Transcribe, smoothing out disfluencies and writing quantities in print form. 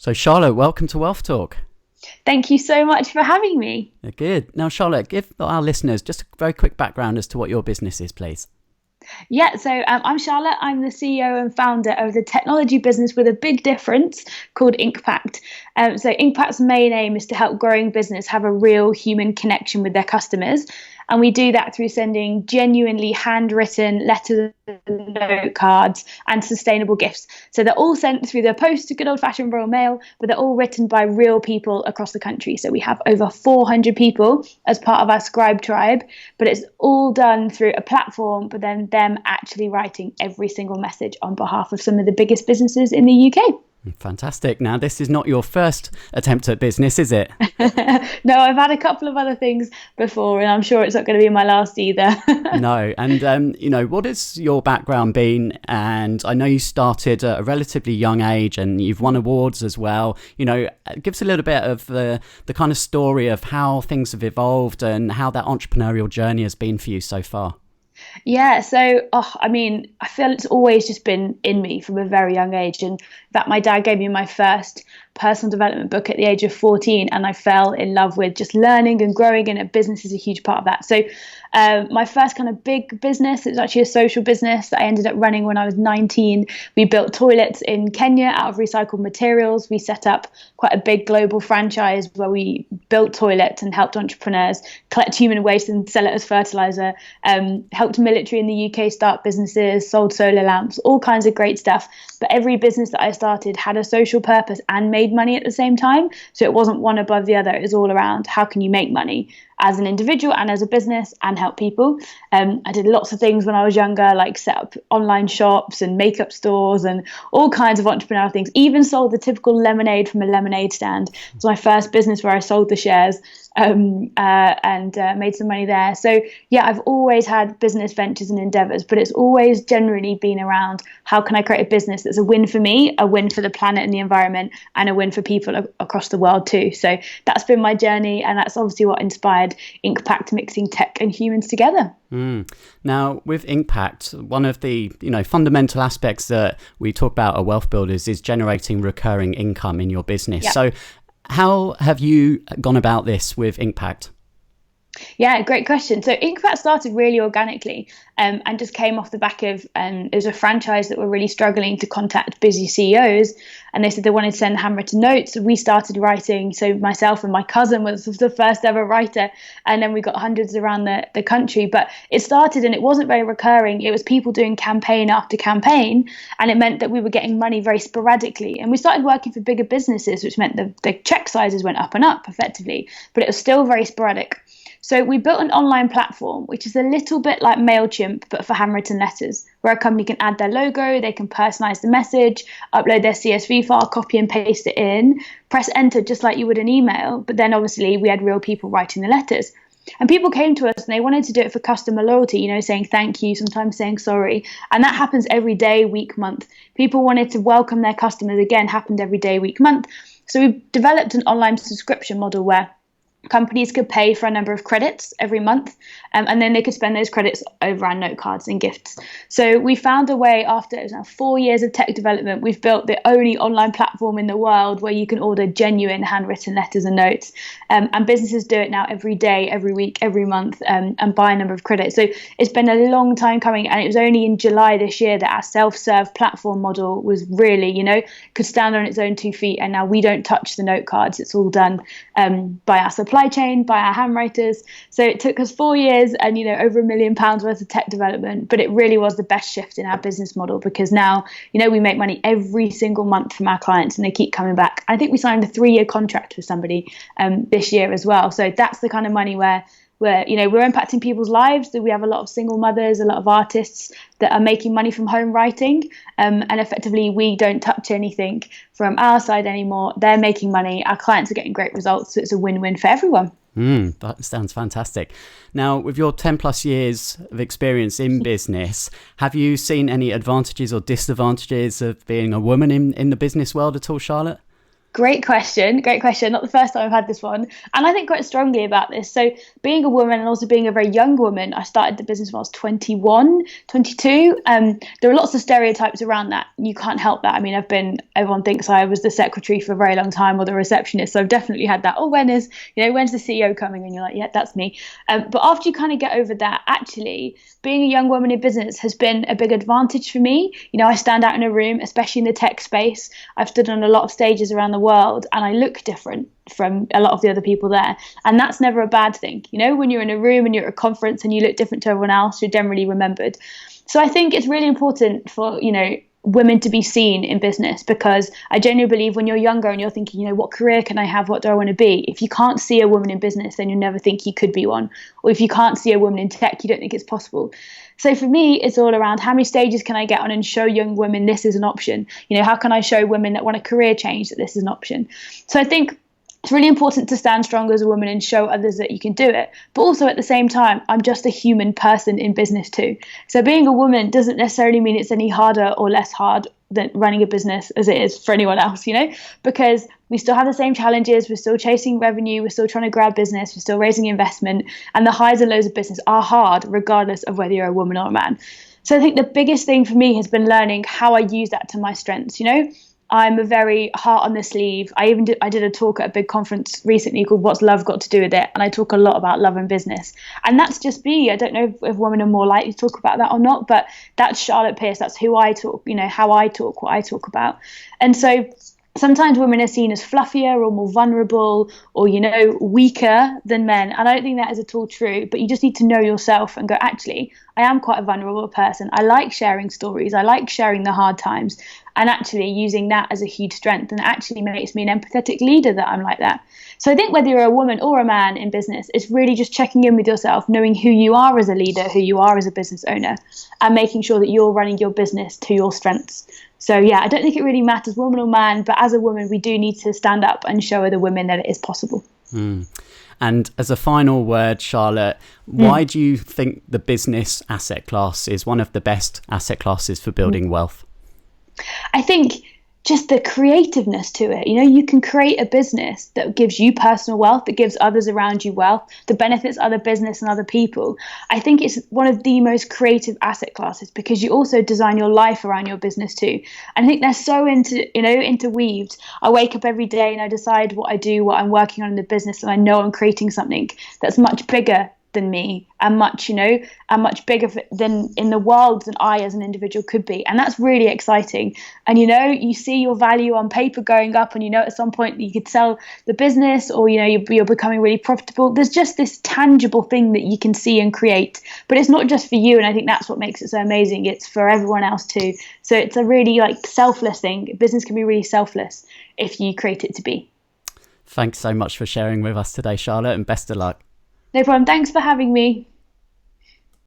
So Charlotte, welcome to Wealth Talk. Thank you so much for having me. Good. Now, Charlotte, give our listeners just a very quick background as to what your business is, please. Yeah, so I'm Charlotte. I'm the CEO and founder of the technology business with a big difference called Inkpact. So Inkpact's main aim is to help growing business have a real human connection with their customers. And we do that through sending genuinely handwritten letters, note cards, and sustainable gifts. So they're all sent through the post, good old-fashioned Royal Mail, but they're all written by real people across the country. So we have over 400 people as part of our scribe tribe, but it's all done through a platform, but then them actually writing every single message on behalf of some of the biggest businesses in the UK. Fantastic. Now, this is not your first attempt at business, is it? No, I've had a couple of other things before, and I'm sure it's not going to be my last either. No. And, what has your background been? And I know you started at a relatively young age and you've won awards as well. Give us a little bit of the kind of story of how things have evolved and how that entrepreneurial journey has been for you so far. Yeah, so I feel it's always just been in me from a very young age, and that my dad gave me my first personal development book at the age of 14, and I fell in love with just learning and growing, and a business is a huge part of that. So my first kind of big business, it was actually a social business that I ended up running when I was 19. We built toilets in Kenya out of recycled materials. We set up quite a big global franchise where we built toilets and helped entrepreneurs collect human waste and sell it as fertilizer, helped military in the UK start businesses, sold solar lamps, all kinds of great stuff. But every business that I started had a social purpose and made money at the same time. So it wasn't one above the other. It was all around how can you make money as an individual and as a business and help people. I did lots of things when I was younger, like set up online shops and makeup stores and all kinds of entrepreneurial things. Even sold the typical lemonade from a lemonade stand. It was my first business where I sold the shares and made some money there. So yeah, I've always had business ventures and endeavors, but it's always generally been around how can I create a business that's a win for me, a win for the planet and the environment, and a win for people across the world too. So that's been my journey, and that's obviously what inspired Inkpact, mixing tech and humans together. Now, with Inkpact, one of the fundamental aspects that we talk about at WealthBuilders is generating recurring income in your business. Yep. So how have you gone about this with Inkpact? Yeah, great question. So Inkpact started really organically and just came off the back of, it was a franchise that were really struggling to contact busy CEOs, and they said they wanted to send handwritten notes. We started writing, so myself and my cousin was the first ever writer, and then we got hundreds around the country. But it started and it wasn't very recurring. It was people doing campaign after campaign, and it meant that we were getting money very sporadically. And we started working for bigger businesses, which meant the check sizes went up and up effectively, but it was still very sporadic. So we built an online platform, which is a little bit like MailChimp, but for handwritten letters, where a company can add their logo, they can personalize the message, upload their CSV file, copy and paste it in, press enter just like you would an email. But then obviously we had real people writing the letters. And people came to us and they wanted to do it for customer loyalty, saying thank you, sometimes saying sorry. And that happens every day, week, month. People wanted to welcome their customers, again, happened every day, week, month. So we developed an online subscription model where companies could pay for a number of credits every month, and then they could spend those credits over our note cards and gifts. So we found a way, after it was now 4 years of tech development, we've built the only online platform in the world where you can order genuine handwritten letters and notes. And businesses do it now every day, every week, every month, and buy a number of credits. So it's been a long time coming, and it was only in July this year that our self-serve platform model was really, could stand on its own 2 feet. And now we don't touch the note cards. It's all done by our supply chain, by our handwriters. So it took us 4 years and over £1 million worth of tech development, but it really was the best shift in our business model, because now we make money every single month from our clients and they keep coming back. I think we signed a 3-year contract with somebody this year as well. So that's the kind of money where we're impacting people's lives. That we have a lot of single mothers, a lot of artists that are making money from home writing, and effectively we don't touch anything from our side anymore. They're making money, our clients are getting great results, so it's a win-win for everyone. That sounds fantastic. Now, with your 10 plus years of experience in business, have you seen any advantages or disadvantages of being a woman in the business world at all, Charlotte? Great question. Great question. Not the first time I've had this one. And I think quite strongly about this. So, being a woman and also being a very young woman, I started the business when I was 21, 22. There are lots of stereotypes around that. You can't help that. I mean, everyone thinks I was the secretary for a very long time or the receptionist. So, I've definitely had that. Oh, when's the CEO coming? And you're like, yeah, that's me. But after you kind of get over that, actually, being a young woman in business has been a big advantage for me. I stand out in a room, especially in the tech space. I've stood on a lot of stages around the world and I look different from a lot of the other people there. And that's never a bad thing. When you're in a room and you're at a conference and you look different to everyone else, you're generally remembered. So I think it's really important for, women to be seen in business, because I genuinely believe when you're younger and you're thinking, what career can I have? What do I want to be? If you can't see a woman in business, then you'll never think you could be one. Or if you can't see a woman in tech, you don't think it's possible. So for me, it's all around how many stages can I get on and show young women this is an option? How can I show women that want a career change that this is an option? So I think it's really important to stand strong as a woman and show others that you can do it. But also at the same time, I'm just a human person in business too. So being a woman doesn't necessarily mean it's any harder or less hard than running a business as it is for anyone else, because we still have the same challenges. We're still chasing revenue. We're still trying to grab business. We're still raising investment. And the highs and lows of business are hard, regardless of whether you're a woman or a man. So I think the biggest thing for me has been learning how I use that to my strengths, I'm a very heart on the sleeve. I did a talk at a big conference recently called What's Love Got to Do with It? And I talk a lot about love and business. And that's just me. I don't know if women are more likely to talk about that or not, but that's Charlotte Pearce. That's who I talk, how I talk, what I talk about. And so sometimes women are seen as fluffier or more vulnerable or, weaker than men. And I don't think that is at all true, but you just need to know yourself and go, actually, I am quite a vulnerable person. I like sharing stories. I like sharing the hard times, and actually using that as a huge strength, and it actually makes me an empathetic leader that I'm like that. So I think whether you're a woman or a man in business, it's really just checking in with yourself, knowing who you are as a leader, who you are as a business owner, and making sure that you're running your business to your strengths. So yeah, I don't think it really matters woman or man, but as a woman, we do need to stand up and show other women that it is possible. And as a final word, Charlotte, why do you think the business asset class is one of the best asset classes for building wealth? I think just the creativeness to it. You can create a business that gives you personal wealth, that gives others around you wealth, that benefits other business and other people. I think it's one of the most creative asset classes, because you also design your life around your business too. And I think they're so interweaved. I wake up every day and I decide what I do, what I'm working on in the business, and I know I'm creating something that's much bigger than me and much bigger than in the world than I as an individual could be. And that's really exciting. And you see your value on paper going up, and at some point you could sell the business, or you're becoming really profitable. There's just this tangible thing that you can see and create, but it's not just for you. And I think that's what makes it so amazing. It's for everyone else too. So it's a really selfless thing. Business can be really selfless if you create it to be. Thanks so much for sharing with us today, Charlotte, and best of luck. No problem. Thanks for having me.